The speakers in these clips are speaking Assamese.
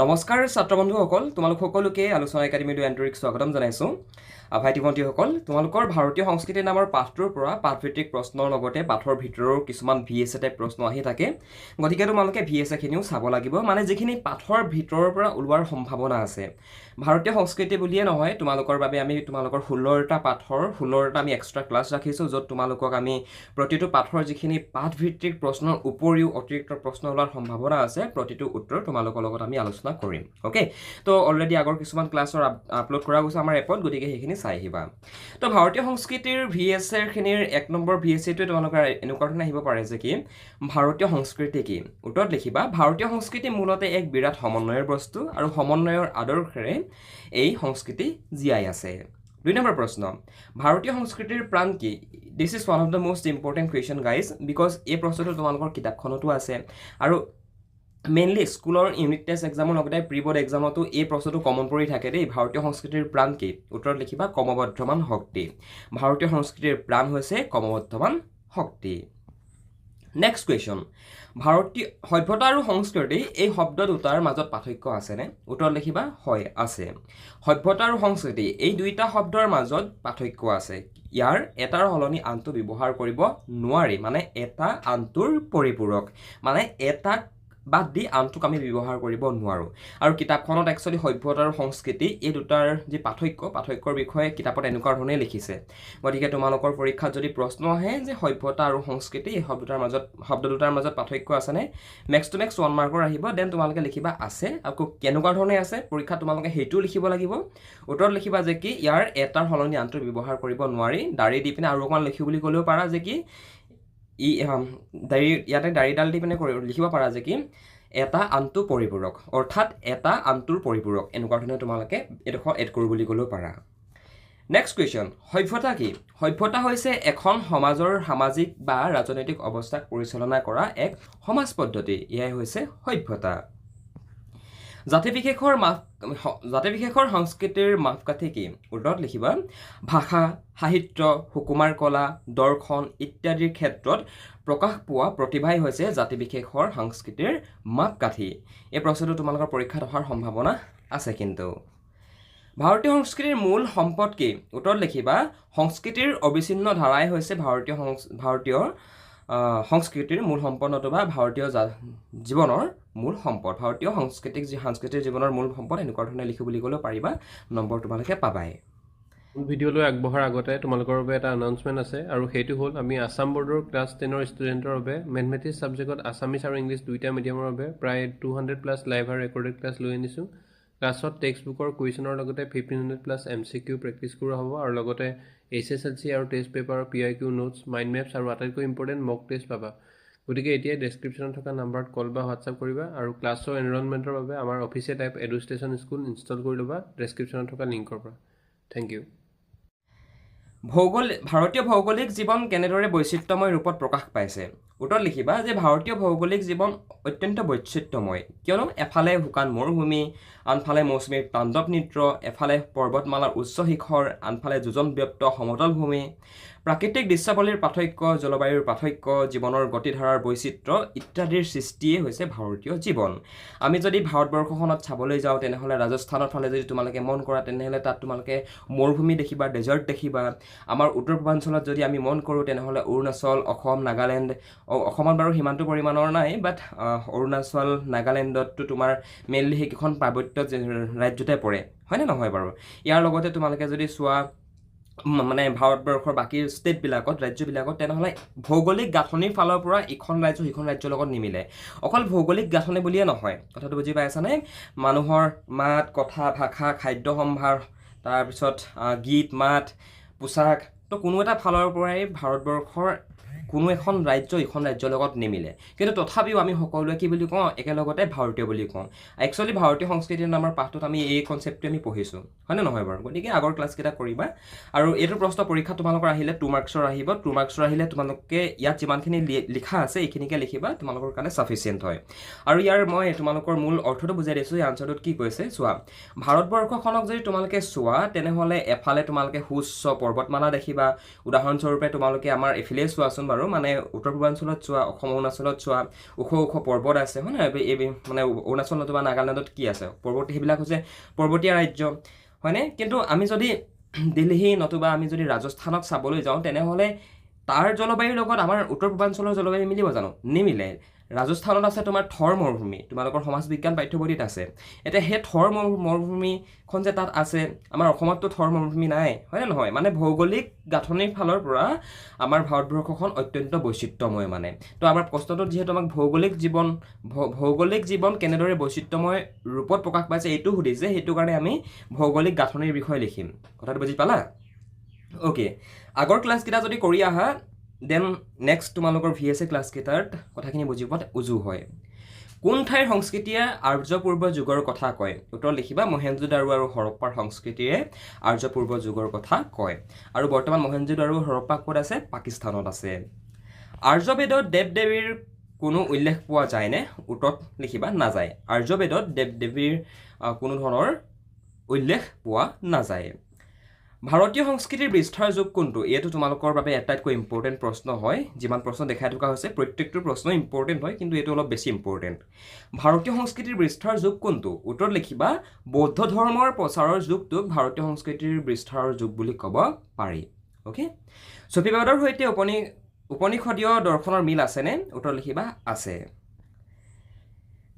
নমস্কাৰ ছাত্ৰ বন্ধুসকল, তোমালোক সকলোকে আলোচনা একাডেমীলৈ আন্তৰিক স্বাগতম জনাইছোঁ। ভাইটি ভণ্টিসকল, তোমালোকৰ ভাৰতীয় সংস্কৃতি নামৰ পাঠটোৰ পৰা পাঠভিত্তিক প্ৰশ্নৰ লগতে পাঠৰ ভিতৰৰ কিছুমান VSA টাইপ প্ৰশ্ন আহি থাকে। গতিকে তোমালোকে VSA খিনিও চাব লাগিব, মানে যিখিনি পাঠৰ ভিতৰৰ পৰা ওলোৱাৰ সম্ভাৱনা আছে। ভাৰতীয় সংস্কৃতি বুলিয়ে নহয়, তোমালোকৰ বাবে আমি তোমালোকৰ 16টা পাঠৰ 16টা আমি এক্সট্ৰা ক্লাছ ৰাখিছোঁ, য'ত তোমালোকক আমি প্ৰতিটো পাঠৰ যিখিনি পাঠভিত্তিক প্ৰশ্নৰ উপৰিও অতিৰিক্ত প্ৰশ্ন ওলোৱাৰ সম্ভাৱনা আছে, প্ৰতিটো উত্তৰ তোমালোকৰ লগত আমি আলোচনা কৰিম। অ'কে, তো অলৰেডি আগৰ কিছুমান ক্লাছৰ আপলোড কৰা গৈছে আমাৰ এপত, গতিকে সেইখিনি চাই আহিবা। তো ভাৰতীয় সংস্কৃতিৰ VSA খিনিৰ 1 নম্বৰ VSA-টোৱে তোমালোকৰ এনেকুৱা ধৰণে আহিব পাৰে যে কি ভাৰতীয় সংস্কৃতি কি? উত্তৰত লিখিবা ভাৰতীয় সংস্কৃতি মূলতে এক বিৰাট সমন্বয়ৰ বস্তু আৰু সমন্বয়ৰ আদৰ্শেৰে এই সংস্কৃতি জীয়াই আছে। 2 নম্বৰ প্ৰশ্ন, ভাৰতীয় সংস্কৃতিৰ প্ৰাণ কি? This is one of the most important question guys, because এই প্ৰশ্নটো তোমালোকৰ কিতাপখনতো আছে আৰু মেইনলি স্কুলৰ ইউনিট টেষ্ট এক্সামৰ লগতে প্ৰি বৰ্ড এক্সামতো এই প্ৰশ্নটো কমন পৰি থাকে দেই। ভাৰতীয় সংস্কৃতিৰ প্ৰাণ কি? উত্তৰত লিখিবা ক্ৰমবৰ্ধমান শক্তি। ভাৰতীয় সংস্কৃতিৰ প্ৰাণ হৈছে ক্ৰমবৰ্ধমান শক্তি। নেক্সট কুৱেশ্যন, ভাৰতীয় সভ্যতা আৰু সংস্কৃতি এই শব্দ দুটাৰ মাজত পাৰ্থক্য আছেনে? উত্তৰত লিখিবা হয় আছে। সভ্যতা আৰু সংস্কৃতি এই দুইটা শব্দৰ মাজত পাৰ্থক্য আছে। ইয়াৰ এটাৰ সলনি আনটো ব্যৱহাৰ কৰিব নোৱাৰি, মানে এটা আনটোৰ পৰিপূৰক, মানে এটাক বাদ দি আনটোক আমি ব্যৱহাৰ কৰিব নোৱাৰোঁ। আৰু কিতাপখনত একচুৱেলি সভ্যতা আৰু সংস্কৃতি এই দুটাৰ যি পাৰ্থক্যৰ বিষয়ে কিতাপত এনেকুৱা ধৰণেই লিখিছে। গতিকে তোমালোকৰ পৰীক্ষাত যদি প্ৰশ্ন আহে যে সভ্যতা আৰু সংস্কৃতি এই শব্দ দুটাৰ মাজত পাৰ্থক্য আছেনে, মেক্স টু মেক্স 1 মাৰ্কৰ আহিব, দেন তোমালোকে লিখিবা আছে। আকৌ কেনেকুৱা ধৰণে আছে পৰীক্ষাত তোমালোকে সেইটোও লিখিব লাগিব। উত্তৰত লিখিবা যে কি ইয়াৰ এটাৰ সলনি আনটো ব্যৱহাৰ কৰিব নোৱাৰি। দাৰি দি পিনে আৰু অকণমান লিখিব বুলি ক'লেও পাৰা যে কি ইয়াতে দাড়িডাল দি পিনে লিখিব পাৰা যে কি এটা আনটো পৰিপূৰক, অৰ্থাৎ এটা আনটোৰ পৰিপূৰক, এনেকুৱা ধৰণে তোমালোকে এডোখৰ এড কৰোঁ বুলি ক'লেও পাৰা। নেক্সট কুৱেশ্যন, সভ্যতা কি? সভ্যতা হৈছে এখন সমাজৰ সামাজিক বা ৰাজনৈতিক অৱস্থাক পৰিচালনা কৰা এক সমাজ পদ্ধতি, এয়াই হৈছে সভ্যতা। জাতিবিশেষৰ সংস্কৃতিৰ মাপকাঠি কি? উত্তৰত লিখিবা ভাষা, সাহিত্য, সুকুমাৰ কলা, দৰ্শন ইত্যাদিৰ ক্ষেত্ৰত প্ৰকাশ পোৱা প্ৰতিভাই হৈছে জাতিবিশেষৰ সংস্কৃতিৰ মাপকাঠি। এই প্ৰশ্নটো তোমালোকৰ পৰীক্ষাত অহাৰ সম্ভাৱনা আছে কিন্তু। ভাৰতীয় সংস্কৃতিৰ মূল সম্পদ কি? উত্তৰত লিখিবা সংস্কৃতিৰ অবিচ্ছিন্ন ধাৰাই হৈছে ভাৰতীয় সংস্কৃতিৰ মূল সম্পদ, নতুবা ভাৰতীয় জীৱনৰ মূল সম্পদ। ভাৰতীয় সাংস্কৃতিক জীৱনৰ মূল সম্পদ, এনেকুৱা ধৰণে লিখো বুলি ক'লেও পাৰিবা, নম্বৰ তোমালোকে পাবাই। ভিডিঅ'লৈ আগবঢ়াৰ আগতে তোমালোকৰ বাবে এটা এনাউন্সমেণ্ট আছে, আৰু সেইটো হ'ল আমি আছাম বৰ্ডৰ ক্লাছ 10ৰ ষ্টুডেণ্টৰ বাবে মেথমেটিক্স ছাবজেক্টত আছামিছ আৰু ইংলিছ দুইটা মিডিয়ামৰ বাবে প্ৰায় 200+ লাইভ আৰু ৰেকৰ্ডেড ক্লাছ লৈ আনিছোঁ। ক্লাছত টেক্সট বুকৰ কুৱেশ্যনৰ লগতে 1500+ MCQ প্ৰেক্টিছ কৰা হ'ব, আৰু লগতে HSLC আৰু test paper, PIQ notes, mind maps আৰু আটাইতকৈ ইম্পৰ্টেণ্ট মক টেষ্ট পাবা। গতিকে এতিয়াই ডেছক্ৰিপশ্যনত থকা নাম্বাৰত কল বা হোৱাটছআপ কৰিবা, আৰু ক্লাছৰ এনৰলমেণ্টৰ বাবে আমাৰ official app Edustation school install কৰি ল'বা ডেছক্ৰিপশ্যনত থকা লিংকৰ পৰা। Thank you. ভাৰতীয় ভৌগোলিক জীৱন কেনেদৰে বৈচিত্ৰ্যময় ৰূপত প্ৰকাশ পাইছে? উত্তৰত লিখিবা যে ভাৰতীয় ভৌগোলিক জীৱন অত্যন্ত বৈচিত্ৰ্যময়, কিয়নো এফালে শুকান মৰুভূমি, আনফালে মৌচুমীৰ তাণ্ডৱ নৃত্য, এফালে পৰ্বতমালাৰ উচ্চ শিখৰ, আনফালে যোজনব্যাপ্ত সমতল ভূমি। প্ৰাকৃতিক দৃশ্যাৱলীৰ পাৰ্থক্য, জলবায়ুৰ পাৰ্থক্য, জীৱনৰ গতিধাৰাৰ বৈচিত্ৰ্য ইত্যাদিৰ সৃষ্টিয়ে হৈছে ভাৰতীয় জীৱন। আমি যদি ভাৰতবৰ্ষখনত চাবলৈ যাওঁ তেনেহ'লে ৰাজস্থানৰ ফালে যদি তোমালোকে মন কৰা তেনেহ'লে তাত তোমালোকে মৰুভূমি দেখিবা, ডেজাৰ্ট দেখিবা। আমাৰ উত্তৰ পূৰ্বাঞ্চলত যদি আমি মন কৰোঁ তেনেহ'লে অৰুণাচল, অসম, নাগালেণ্ড, অসমত বাৰু সিমানটো পৰিমাণৰ নাই, বাট অৰুণাচল, নাগালেণ্ডততো তোমাৰ মেইনলি সেইকেইখন পাৰ্বত্য ৰাজ্যতে পৰে, হয়নে নহয় বাৰু? ইয়াৰ লগতে তোমালোকে যদি চোৱা মানে ভাৰতবৰ্ষৰ বাকী ষ্টেটবিলাকত, ৰাজ্যবিলাকত, তেনেহ'লে ভৌগোলিক গাঁথনিৰ ফালৰ পৰা ইখন ৰাজ্য সিখন ৰাজ্যৰ লগত নিমিলে। অকল ভৌগোলিক গাঁথনি বুলিয়ে নহয়, কথাটো বুজি পাইছানে? মানুহৰ মাত, কথা, ভাষা, খাদ্য সম্ভাৰ, তাৰপিছত গীত মাত, পোচাক, তো কোনো এটা ফালৰ পৰাই ভাৰতবৰ্ষৰ কোনো এখন ৰাজ্য ইখন ৰাজ্যৰ লগত নিমিলে। কিন্তু তথাপিও আমি সকলোৱে কি বুলি কওঁ? একেলগতে ভাৰতীয় বুলি কওঁ। একচুৱেলি ভাৰতীয় সংস্কৃতিৰ নামৰ পাঠটোত আমি এই কনচেপ্টটো আমি পঢ়িছোঁ, হয়নে নহয় বাৰু? গতিকে আগৰ ক্লাছকেইটা কৰিবা। আৰু এইটো প্ৰশ্ন পৰীক্ষা তোমালোকৰ আহিলে 2 মাৰ্কছৰ আহিব। 2 মাৰ্কছৰ আহিলে তোমালোকে ইয়াত যিমানখিনি লিখা আছে এইখিনিকে লিখিবা, তোমালোকৰ কাৰণে ছাফিচিয়েণ্ট হয়। আৰু ইয়াৰ মই তোমালোকৰ মূল অৰ্থটো বুজাই দিছোঁ। এই আনচাৰটোত কি কৈছে চোৱা, ভাৰতবৰ্ষখনক যদি তোমালোকে চোৱা তেনেহ'লে এফালে তোমালোকে সুউচ্চ পৰ্বতমালা দেখিবা। উদাহৰণস্বৰূপে তোমালোকে আমাৰ এফালে চোৱাচোন বাৰু, আৰু মানে উত্তৰ পূৰ্বাঞ্চলত চোৱা অসম অৰুণাচলত চোৱা ওখ ওখ পৰ্বত আছে হয় নহয় এই মানে অৰুণাচলত বা নাগালেণ্ডত কি আছে সেইবিলাক হৈছে পৰ্বতীয়া ৰাজ্য হয়নে কিন্তু আমি যদি দিল্লী নতুবা আমি যদি ৰাজস্থানক চাবলৈ যাওঁ তেনেহ'লে তাৰ জলবায়ুৰ লগত আমাৰ উত্তৰ পূৰ্বাঞ্চলৰ জলবায়ু মিলিব জানো নিমিলে ৰাজস্থানত আছে তোমাৰ থৰ মৰুভূমি তোমালোকৰ সমাজ বিজ্ঞান পাঠ্যপুথিত আছে এতিয়া সেই থৰ মৰুভূমিখন যে তাত আছে আমাৰ অসমততো থৰ মৰুভূমি নাই হয়নে নহয় মানে ভৌগোলিক গাঁথনিৰ ফালৰ পৰা আমাৰ ভাৰতবৰ্ষখন অত্যন্ত বৈচিত্ৰ্যময় মানে তো আমাৰ প্ৰশ্নটোত যিহেতু আমাক ভৌগোলিক জীৱন কেনেদৰে বৈচিত্ৰ্যময় ৰূপত প্ৰকাশ পাইছে এইটো সুধিছে সেইটো কাৰণে আমি ভৌগোলিক গাঁথনিৰ বিষয়ে লিখিম কথাটো বুজি পালা অ'কে আগৰ ক্লাছকেইটা যদি কৰি আহা দেন নেক্সট তোমালোকৰ VSA ক্লাছকেইটাত কথাখিনি বুজি পোৱাত উজু হয় কোন ঠাইৰ সংস্কৃতিয়ে আৰ্য পূৰ্ব যুগৰ কথা কয় উত্তৰ লিখিবা মহেঞ্জোদাৰো আৰু হৰপ্পাৰ সংস্কৃতিয়ে আৰ্য পূৰ্ব যুগৰ কথা কয় আৰু বৰ্তমান মহেঞ্জোদাৰো আৰু হৰপ্পা ক'ত আছে পাকিস্তানত আছে আৰ্যবেদত দেৱ দেৱীৰ কোনো উল্লেখ পোৱা যায়নে উত্তৰত লিখিবা নাযায় আৰ্যবেদত দেৱ দেৱীৰ কোনো ধৰণৰ উল্লেখ পোৱা নাযায় ভাৰতীয় সংস্কৃতিৰ বিস্তাৰ যুগ কোনটো এইটো তোমালোকৰ বাবে আটাইতকৈ ইম্পৰ্টেণ্ট প্ৰশ্ন হয় যিমান প্ৰশ্ন দেখাই থকা হৈছে প্ৰত্যেকটো প্ৰশ্ন ইম্পৰ্টেণ্ট হয় কিন্তু এইটো অলপ বেছি ইম্পৰ্টেণ্ট ভাৰতীয় সংস্কৃতিৰ বিস্তাৰ যুগ কোনটো উত্তৰত লিখিবা বৌদ্ধ ধৰ্মৰ প্ৰচাৰৰ যুগটোক ভাৰতীয় সংস্কৃতিৰ বিস্তাৰৰ যুগ বুলি ক'ব পাৰি অ'কে চফীবাদৰ সৈতে উপনিষদীয় দৰ্শনৰ মিল আছেনে উত্তৰত লিখিবা আছে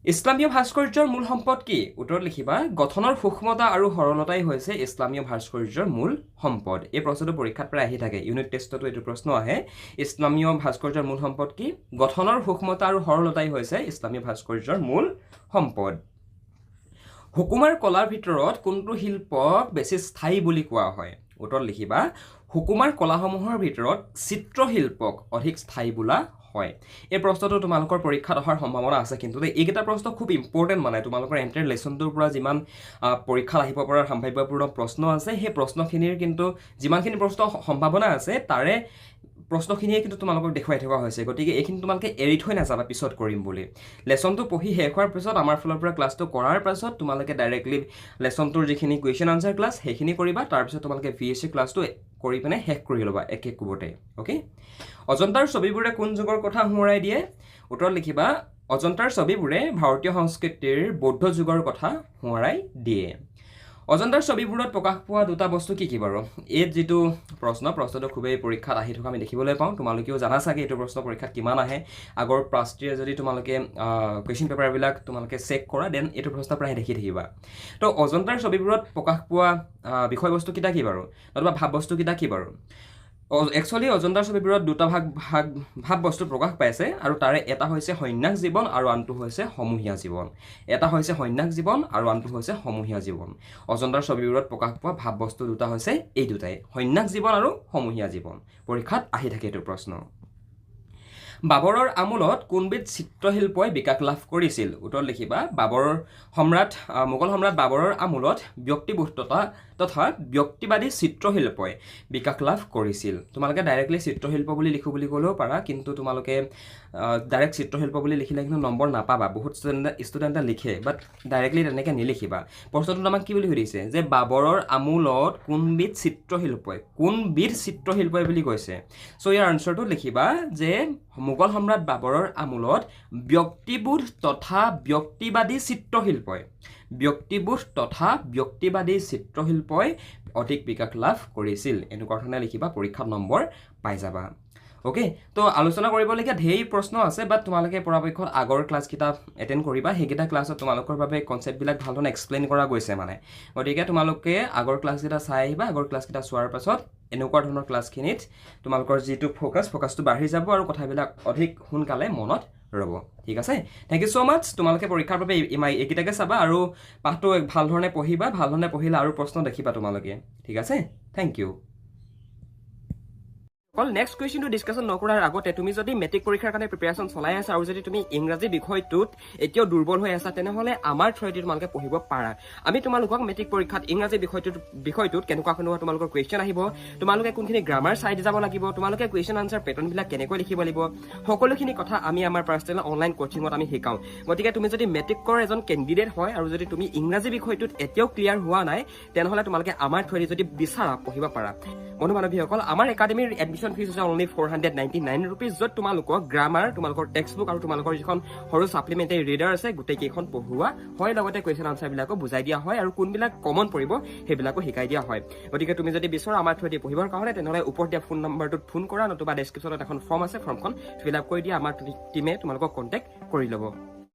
ইছলামীয় ভাস্কৰ্যৰ মূল সম্পদ কি উত্তৰত লিখিবা গঠনৰ সূক্ষ্মতা আৰু সৰলতাই হৈছে ইছলামীয় ভাস্কৰ্যৰ মূল সম্পদ এই প্ৰশ্নটো পৰীক্ষাত প্ৰায় আহি থাকে ইউনিট টেষ্টতো এইটো প্ৰশ্ন আহে ইছলামীয় ভাস্কৰ্যৰ মূল সম্পদ কি গঠনৰ সূক্ষ্মতা আৰু সৰলতাই হৈছে ইছলামীয় ভাস্কৰ্যৰ মূল সম্পদ হুকুমাৰ কলাৰ ভিতৰত কোনটো শিল্পক বেছি স্থায়ী বুলি কোৱা হয় উত্তৰত লিখিবা হুকুমাৰ কলাসমূহৰ ভিতৰত চিত্ৰশিল্পক অধিক স্থায়ী বোলা হয় এই প্ৰশ্নটো তোমালোকৰ পৰীক্ষাত অহাৰ সম্ভাৱনা আছে কিন্তু এইকেইটা প্ৰশ্ন খুব ইম্পৰ্টেণ্ট মানে তোমালোকৰ এণ্টায়াৰ লেচনটোৰ পৰা যিমান পৰীক্ষাত আহিব পৰা সম্ভাৱ্যপূৰ্ণ প্ৰশ্ন আছে সেই প্ৰশ্নখিনিৰ কিন্তু যিমানখিনি প্ৰশ্ন সম্ভাৱনা আছে তাৰে প্ৰশ্নখিনিয়ে কিন্তু তোমালোকক দেখুৱাই থকা হৈছে গতিকে এইখিনি তোমালোকে এৰি থৈ নাযাবা পিছত কৰিম বুলি লেচনটো পঢ়ি শেষ হোৱাৰ পিছত আমাৰ ফালৰ পৰা ক্লাছটো কৰাৰ পাছত তোমালোকে ডাইৰেক্টলি লেচনটোৰ যিখিনি কুৱেশ্যন আনচাৰ ক্লাছ সেইখিনি কৰিবা তাৰপিছত তোমালোকে VSA ক্লাছটো কৰি পিনে শেষ কৰি ল'বা একে কোবতে অ'কে অজন্তাৰ ছবিবোৰে কোন যুগৰ কথা সোঁৱৰাই দিয়ে উত্তৰত লিখিবা অজন্তাৰ ছবিবোৰে ভাৰতীয় সংস্কৃতিৰ বৌদ্ধ যুগৰ কথা সোঁৱৰাই দিয়ে অজন্তাৰ ছবিবোৰত প্ৰকাশ পোৱা দুটা বস্তু কি কি বাৰু এই যিটো প্ৰশ্নটো খুবেই পৰীক্ষাত আহি থকা আমি দেখিবলৈ পাওঁ তোমালোকেও জানা চাগে এইটো প্ৰশ্ন পৰীক্ষাত কিমান আহে আগৰ পাষ্টৰ যদি তোমালোকে কুৱেশ্যন পেপাৰবিলাক তোমালোকে চেক কৰা দেন এইটো প্ৰশ্ন প্ৰায় দেখি থাকিবা তো অজন্তাৰ ছবিবোৰত প্ৰকাশ পোৱা বিষয়বস্তুকেইটা কি বাৰু নতুবা ভাৱবস্তুকেইটা কি বাৰু একচুৱেলি অজন্তাৰ ছবিবোৰত দুটা ভাৱ বস্তু প্ৰকাশ পাইছে আৰু তাৰে এটা হৈছে সন্ন্যাস জীৱন আৰু আনটো হৈছে সমূহীয়া জীৱন অজন্তাৰ ছবিবোৰত প্ৰকাশ পোৱা ভাৱ বস্তু দুটা হৈছে এই দুটাই সন্ন্যাস জীৱন আৰু সমূহীয়া জীৱন পৰীক্ষাত আহি থাকে এইটো প্ৰশ্ন বাবৰৰ আমোলত কোনবিধ চিত্ৰশিল্পই বিকাশ লাভ কৰিছিল উত্তৰত লিখিবা মোগল সম্ৰাট বাবৰৰ আমোলত ব্যক্তিবুদ্ধতা তথা ব্যক্তিবাদী চিত্ৰশিল্পই বিকাশ লাভ কৰিছিল তোমালোকে ডাইৰেক্টলি চিত্ৰশিল্প বুলি লিখো বুলি ক'লেও পাৰা কিন্তু তোমালোকে ডাইৰেক্ট চিত্ৰশিল্প বুলি লিখিলে কিন্তু নম্বৰ নাপাবা বহুত ষ্টুডেণ্টে লিখে বাট ডাইৰেক্টলি তেনেকৈ নিলিখিবা প্ৰশ্নটোত আমাক কি বুলি সুধিছে যে বাবৰৰ আমোলত কোনবিধ চিত্ৰশিল্পই বুলি কৈছে চ' ইয়াৰ আনচাৰটো লিখিবা যে মোগল সম্ৰাট বাবৰৰ আমোলত ব্যক্তিবোধ তথা ব্যক্তিবাদী চিত্ৰশিল্পই অধিক বিকাশ লাভ কৰিছিল এনেকুৱা ধৰণে লিখিবা পৰীক্ষাত নম্বৰ পাই যাবা অ'কে তো আলোচনা কৰিবলগীয়া ঢেৰ প্ৰশ্ন আছে বাট তোমালোকে পৰাপক্ষত আগৰ ক্লাছকেইটা এটেণ্ড কৰিবা সেইকেইটা ক্লাছত তোমালোকৰ বাবে কনচেপ্টবিলাক ভালধৰণে এক্সপ্লেইন কৰা গৈছে মানে গতিকে তোমালোকে আগৰ ক্লাছকেইটা চাই আহিবা আগৰ ক্লাছকেইটা চোৱাৰ পাছত এনেকুৱা ধৰণৰ ক্লাছখিনিত তোমালোকৰ যিটো ফ'কাছটো বাঢ়ি যাব আৰু কথাবিলাক অধিক সোনকালে মনত ৰ'ব ঠিক আছে থেংক ইউ ছ' মাছ তোমালোকে পৰীক্ষাৰ বাবে এইকেইটাকে চাবা আৰু পাঠটো ভাল ধৰণে পঢ়িবা ভাল ধৰণে পঢ়িলে আৰু প্ৰশ্ন দেখিবা তোমালোকে ঠিক আছে থেংক ইউ অকল নেক্সট কুৱেশ্যনটো ডিছকাশ্যন নকৰাৰ আগতে তুমি যদি মেট্ৰিক পৰীক্ষাৰ কাৰণে প্ৰিপেৰেশ্যন চলাই আছা আৰু যদি তুমি ইংৰাজী বিষয়টোত এতিয়াও দুৰ্বল হৈ আছা তেনেহ'লে আমাৰ থ্ৰুৱেদি তোমালোকে পঢ়িব পাৰা আমি তোমালোকক মেট্ৰিক পৰীক্ষাত ইংৰাজী বিষয়টোত কেনেকুৱা তোমালোকৰ কুৱেশ্যন আহিব তোমালোকে কোনখিনি গ্ৰামাৰ চাই যাব লাগিব তোমালোকে কুৱেশ্যন আনচাৰ পেটাৰ্ণবিলাক কেনেকৈ লিখিব লাগিব সকলোখিনি কথা আমি আমাৰ পাৰ্চনেল অনলাইন কোচিঙত আমি শিকাওঁ গতিকে তুমি যদি মেট্ৰিকৰ এজন কেণ্ডিডেট হয় আৰু যদি তুমি ইংৰাজী বিষয়টোত এতিয়াও ক্লিয়াৰ হোৱা নাই তেনেহ'লে তোমালোকে আমাৰ থ্ৰুৱেদি যদি বিচাৰা পঢ়িব পাৰা বন্ধু বান্ধৱীসকল আমাৰ একাডেমীৰ এডমিশ্যন এডমিশ্যন ফিজ হৈছে অনলি 499 rupees, য'ত তোমালোকক গ্ৰামাৰ, তোমালোকৰ টেক্সট বুক আৰু তোমালোকৰ যিখন সৰু ছাপ্লিমেণ্টাৰী ৰিডাৰ আছে গোটেইকেইখন পঢ়োৱা হয়, লগতে কুৱেশ্যন আনচাৰবিলাকো বুজাই দিয়া হয় আৰু কোনবিলাক কমন পৰিব সেইবিলাকো শিকাই দিয়া হয়। গতিকে তুমি যদি বিচৰা আমাৰ থ্ৰুদি পঢ়িবৰ কাৰণে তেনেহ'লে ওপৰত দিয়া ফোন নম্বৰটোত ফোন কৰা, নতুবা ডেছক্ৰিপশ্যনত এখন ফৰ্ম আছে, ফৰ্মখন ফিল আপ কৰি দিয়া, আমাৰ টীমে তোমালোকক কণ্টেক্ট কৰি ল'ব।